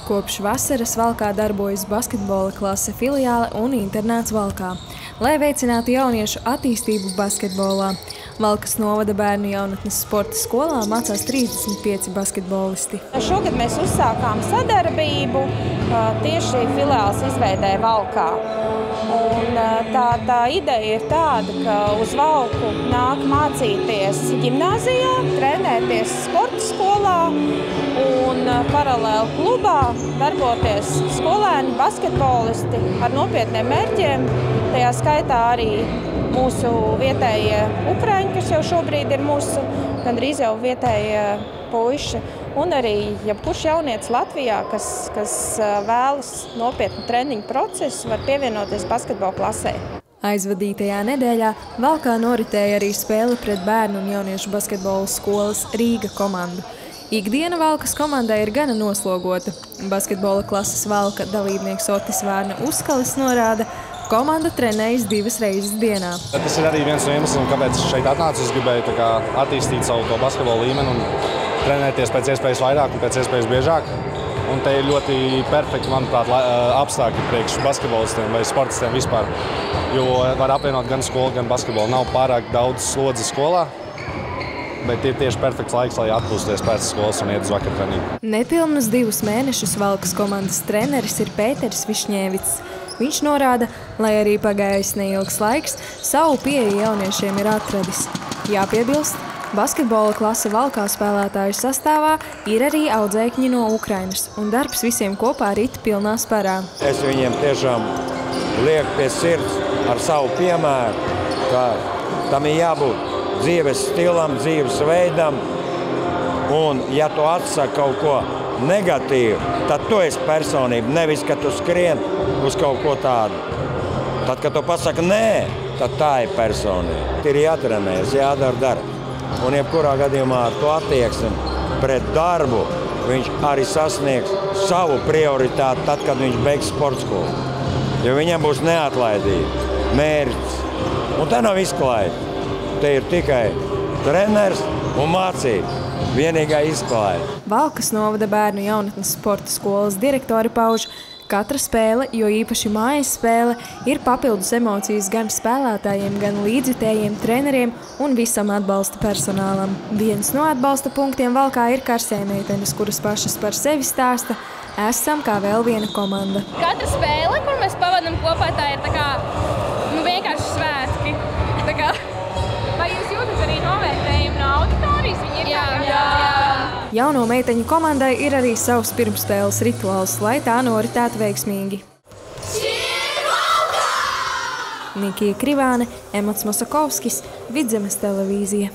Kopš vasaras Valkā darbojas basketbola klase filiāle un internāts Valkā, lai veicinātu jauniešu attīstību basketbolā. Valkas novada bērnu jaunatnes sporta skolā mācās 35 basketbolisti. Šogad mēs uzsākām sadarbību tieši filiāles izveidē Valkā. Un tā ideja ir tāda, ka uz Valku nāk mācīties ģimnāzijā, trenēties sporta skolā un paralēli klubā darboties skolēni, basketbolisti ar nopietniem mērķiem. Tajā skaitā arī mūsu vietējie ukraiņi, kas jau šobrīd ir mūsu gandrīz jau vietējie puiši. Un arī jebkurš jaunietis Latvijā, kas vēlas nopietnu treniņu procesu, var pievienoties basketbola klasē. Aizvadītajā nedēļā Valkā noritēja arī spēle pret bērnu un jauniešu basketbola skolas Rīga komandu. Ikdiena Valkas komandai ir gana noslogota. Basketbola klases Valka dalībnieks Otis Vārna Uzkalis norāda, komanda trenējas 2 reizes dienā. Tas ir arī viens no iemesliem, kāpēc es šeit atnācu. Es gribēju attīstīt savu to basketbola līmeni un trenēties pēc iespējas vairāk un pēc iespējas biežāk. Un te ir ļoti perfekti, manuprāt, apstākļi priekš basketbolistiem vai sportistiem vispār. Jo var apvienot gan skolu, gan basketbolu. Nav pārāk daudz slodzi skolā, bet ir tieši perfekts laiks, lai atpūsties pēc skolas un iet uz vakartreniņu. Nepilnus 2 mēnešus Valkas komandas treneris ir Pēters Višņēvics. Viņš norāda, lai arī pagājis neilgs laiks, savu pieeju jauniešiem ir atradis. Jāpiebilst, basketbola klase Valkā spēlētāju sastāvā ir arī audzēkņi no Ukrainas, un darbs visiem kopā rit pilnā sparā. Es viņiem tiešām lieku pie sirds ar savu piemēru, ka tam ir jābūt dzīves stilam, dzīves veidam, un ja tu atsaki kaut ko negatīvu, tad tu esi personība, nevis, ka tu skrien uz kaut ko tādu. Tad, kad tu pasaki nē, tad tā ir personība. Ir jātrenējas, jādara darbs. Un jebkurā gadījumā ar to attieksmi pret darbu viņš arī sasniegs savu prioritāti tad, kad viņš beigs sporta skolu. Jo viņam būs neatlaidība, mērķis. Un te nav izklaide. Te ir tikai treneris un mācība. Vienīgā izklaide. Valkas novada bērnu jaunatnes sporta skolas direktori pauž, katra spēle, jo īpaši mājas spēle, ir papildus emocijas gan spēlētājiem, gan līdzjutējiem, treneriem un visam atbalsta personālam. Viens no atbalsta punktiem Valkā ir karsēmeitenes, kuras pašas par sevi stāsta, esam kā vēl viena komanda. Katra spēle, kur mēs pavadam kopā, tā ir vienkārši svētki. Vai jūs jūtat arī novērtējumu no auditorijas? Jā. Jauno meiteņu komandai ir arī savs pirmspēles rituāls, lai tā noritētu veiksmīgi. Nikija Krivāne, Emots Mosakovskis, Vidzemes televīzija.